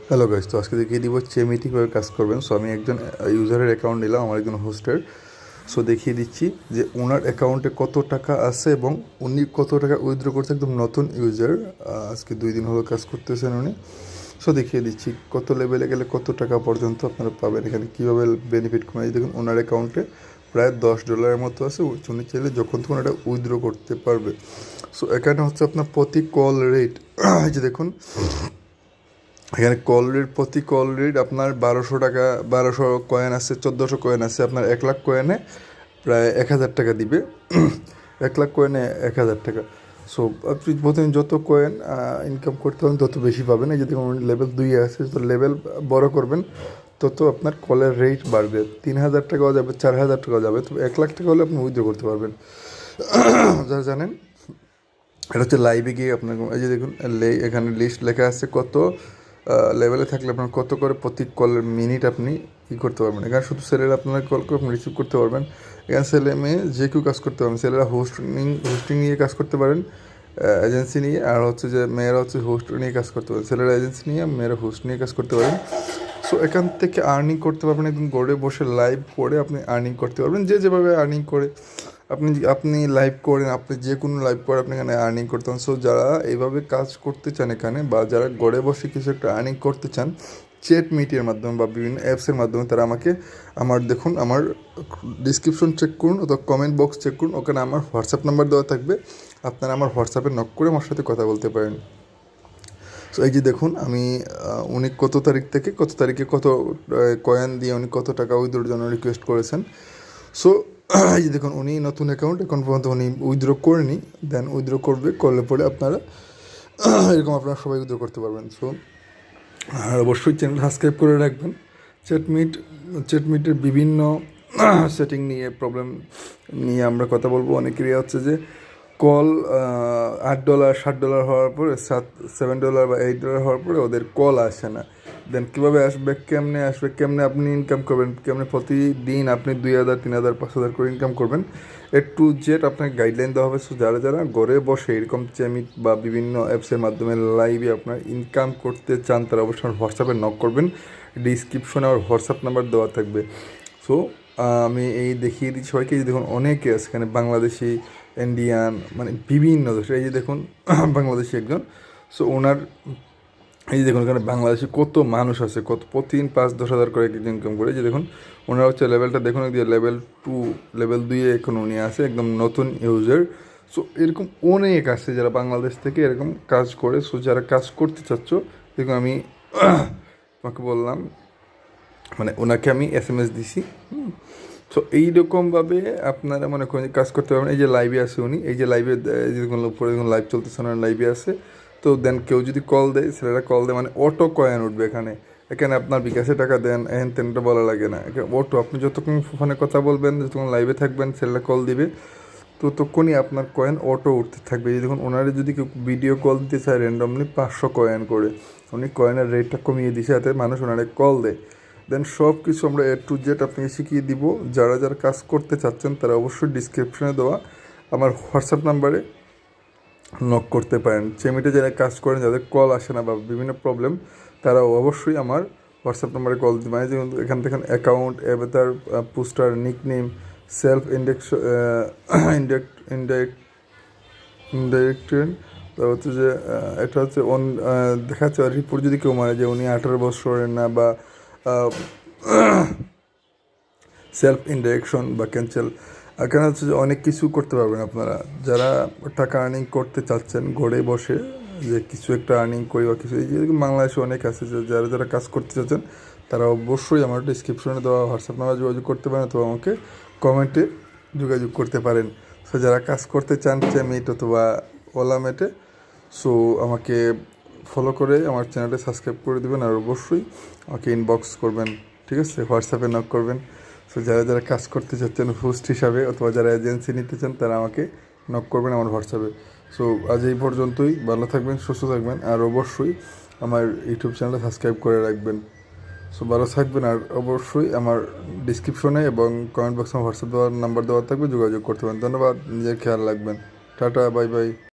Hello guys, তো আজকে দেখিয়ে দিব চেমিটি কীভাবে কাজ করবেন। সো আমি একজন ইউজারের অ্যাকাউন্ট নিলাম, আমার একজন হোস্টের। সো দেখিয়ে দিচ্ছি যে ওনার অ্যাকাউন্টে কত টাকা আছে এবং উনি কত টাকা উইথড্র করছে। একদম নতুন ইউজার, আজকে 2 দিন হলো কাজ করতেছেন উনি। সো দেখিয়ে দিচ্ছি কত লেভেলে গেলে কত টাকা পর্যন্ত আপনারা পাবেন, এখানে কীভাবে বেনিফিট কমে। দেখুন ওনার অ্যাকাউন্টে প্রায় $10 মতো আছে। উনি চাইলে যখন তখন এটা উইথড্র করতে পারবে। সো এখানে হচ্ছে আপনার প্রতি কল রেট, এই যে দেখুন এখানে প্রতি কল রেট আপনার 1200 টাকা, 1200 কয়েন আছে, 1400 কয়েন আছে। আপনার 1 লাখ কয়েনে প্রায় 1000 টাকা দিবে। 1 লাখ কয়েনে 1000 টাকা। সো আপনি প্রতিদিন যত কয়েন ইনকাম করতে পারেন তত বেশি পাবেন। এই যদি লেভেল 2 আছে, তো লেভেল বড় করবেন তত আপনার কলের রেট বাড়বে। 3000 টাকাও যাবে, 4000 টাকাও যাবে, তবে 1 লাখ টাকা হলে আপনি উইথড্র করতে পারবেন। যারা জানেন, এটা হচ্ছে লাইভে গিয়ে আপনার এই যে দেখুন এখানে লিস্ট লেখা আছে কত লেভেলে থাকলে আপনার কত করে প্রতি কলের মিনিট আপনি ই করতে পারবেন। এখানে শুধু ছেলেরা আপনার কল করে আপনি রিসিভ করতে পারবেন। এখানে ছেলে মেয়ে যে কেউ কাজ করতে পারবেন। ছেলেরা হোস্টিং নিয়ে কাজ করতে পারেন, এজেন্সি নিয়ে। আর হচ্ছে যে মেয়েরা হচ্ছে হোস্ট নিয়ে কাজ করতে পারেন। ছেলেরা এজেন্সি নিয়ে, মেয়েরা হোস্ট নিয়ে কাজ করতে পারেন। সো এখান থেকে আর্নিং করতে পারবেন। একদম ঘরে বসে লাইভ করে আপনি আর্নিং করতে পারবেন। যে যেভাবে আর্নিং করে আপনি লাইভ করেন, আপনি যে কোনো লাইভ করে আপনি এখানে আর্নিং করতে পারেন। সো যারা এইভাবে কাজ করতে চান এখানে, বা যারা ঘরে বসে কিছু একটা আর্নিং করতে চান চ্যাট মিটের মাধ্যমে বা বিভিন্ন অ্যাপসের মাধ্যমে, তারা আমাকে দেখুন আমার ডিসক্রিপশন চেক করুন অথবা কমেন্ট বক্স চেক করুন, ওখানে আমার হোয়াটসঅ্যাপ নাম্বার দেওয়া থাকবে। আপনারা আমার হোয়াটসঅ্যাপে নক করে আমার সাথে কথা বলতে পারেন। সো এই যে দেখুন আমি উনি কত তারিখ থেকে কত তারিখে কত কয়েন দিয়ে উনি কত টাকা উইথড্রোর জন্য রিকোয়েস্ট করেছেন। সো এই যে দেখুন উনি নতুন অ্যাকাউন্ট, এখন পর্যন্ত উনি উইথড্র করেনি, দেন উইথড্র করলে পরে আপনারা এরকম আপনারা সবাই উইথড্র করতে পারবেন। সো আর অবশ্যই চ্যানেল সাবস্ক্রাইব করে রাখবেন। চ্যাটমিটের বিভিন্ন সেটিং নিয়ে, প্রবলেম নিয়ে আমরা কথা বলবো। অনেকেরই হচ্ছে যে কল $8 $7 হওয়ার পরে, $7 বা $8 হওয়ার পরে ওদের কল আসে না। দেন কীভাবে আসবে, কেমনে আসবে, কেমনে আপনি ইনকাম করবেন, কেমনে প্রতিদিন আপনি 2000 3000 5000 করে ইনকাম করবেন, A to Z আপনাকে গাইডলাইন দেওয়া হবে। সো যারা যারা ঘরে বসে এরকম চ্যামিট বা বিভিন্ন অ্যাপসের মাধ্যমে লাইভে আপনার ইনকাম করতে চান, তারা অবশ্যই আমার হোয়াটসঅ্যাপে নক করবেন। ডিসক্রিপশনে আমার হোয়াটসঅ্যাপ নাম্বার দেওয়া থাকবে। সো আমি এই দেখিয়ে দিচ্ছি সবাইকে। যে দেখুন অনেকে আছে এখানে, বাংলাদেশি, ইন্ডিয়ান, মানে বিভিন্ন দেশের। এই যে দেখুন বাংলাদেশি একজন। সো ওনার এই যে দেখুন এখানে বাংলাদেশি কত মানুষ আছে, কত প্রতিদিন 5-10 হাজার করে ইনকাম করে। যে দেখুন ওনারা হচ্ছে লেভেলটা দেখুন, লেভেল 2, লেভেল 2 এখন উনি আছে, একদম নতুন ইউজার। সো এরকম অনেক আছে যারা বাংলাদেশ থেকে এরকম কাজ করে। সো যারা কাজ করতে চাচ্ছ, দেখুন আমি তোমাকে বললাম, মানে ওনাকে আমি SMS দিছি। সো এইরকমভাবে আপনারা মনে করেন কাজ করতে পারবেন। এই যে লাইভে আছে উনি, এই যে লাইভে যেগুলো উপরে যখন লাইভ চলতেছে ওনার লাইভে আছে। তো দেন কেউ যদি কল দেয়, ছেলেরা কল দেয়, মানে অটো কয়েন উঠবে এখানে। এখানে আপনার বিকাশে টাকা দেন এহেন তেনটা বলা লাগে না, অটো। আপনি যতক্ষণ ফোনে কথা বলবেন, যতক্ষণ লাইভে থাকবেন, ছেলেরা কল দিবে, ততক্ষণই আপনার কয়েন অটো উঠতে থাকবে। এই দেখুন ওনারা যদি কেউ ভিডিও কল দিতে চায় র্যান্ডমলি 500 কয়েন করে, উনি কয়েনের রেটটা কমিয়ে দিছে যাতে মানুষ ওনারে কল দেয়। দেন সব কিছু আমরা A to Z আপনাকে শিখিয়ে দিব। যারা যারা কাজ করতে চাচ্ছেন তারা অবশ্যই ডিসক্রিপশনে দেওয়া আমার হোয়াটসঅ্যাপ নাম্বারে নক করতে পারেন। চেমিটে যারা কাজ করেন, যাদের কল আসে না বা বিভিন্ন প্রবলেম, তারা অবশ্যই আমার হোয়াটসঅ্যাপ নাম্বারে কল দিতে পারেন। যেমন এখান থেকে account, avatar, poster, nickname, self ইন্ডাইরেক্টেড, তারপর হচ্ছে যে এটা হচ্ছে দেখাচ্ছে রিপোর্ট যদি কেউ মানে যে উনি 18 বছরের না, বা সেলফ ইন্ডাইরেকশন বা ক্যান্সেল। এখানে হচ্ছে যে অনেক কিছু করতে পারবেন আপনারা। যারা টাকা আর্নিং করতে চাচ্ছেন ঘরে বসে, যে কিছু একটা আর্নিং করি বা কিছু, এই যে বাংলাদেশে অনেক আছে যে যারা যারা কাজ করতে চাচ্ছেন, তারা অবশ্যই আমার ডিসক্রিপশনে দেওয়া হোয়াটসঅ্যাপ নাম্বার যোগাযোগ করতে পারেন, অথবা আমাকে কমেন্টে যোগাযোগ করতে পারেন। সো যারা কাজ করতে চান চ্যামিট অথবা ওলামেটে, সো আমাকে ফলো করে আমার চ্যানেলটা সাবস্ক্রাইব করে দেবেন। আর অবশ্যই আমাকে ইনবক্স করবেন, ঠিক আছে, হোয়াটসঅ্যাপে নক করবেন। সো যারা যারা কাজ করতে চাচ্ছেন হোস্ট হিসাবে, অথবা যারা এজেন্সি নিতে চান, তারা আমাকে নক করবেন আমার হোয়াটসঅ্যাপে। সো আজ এই পর্যন্তই। ভালো থাকবেন, সুস্থ থাকবেন, আর অবশ্যই আমার ইউটিউব চ্যানেলটা সাবস্ক্রাইব করে রাখবেন। সো ভালো থাকবেন, আর অবশ্যই আমার ডিসক্রিপশনে এবং কমেন্ট বক্সে হোয়াটসঅ্যাপ নাম্বার দেওয়া থাকবে, যোগাযোগ করতে পারেন। ধন্যবাদ, নিজের খেয়াল রাখবেন। Tata, bye bye.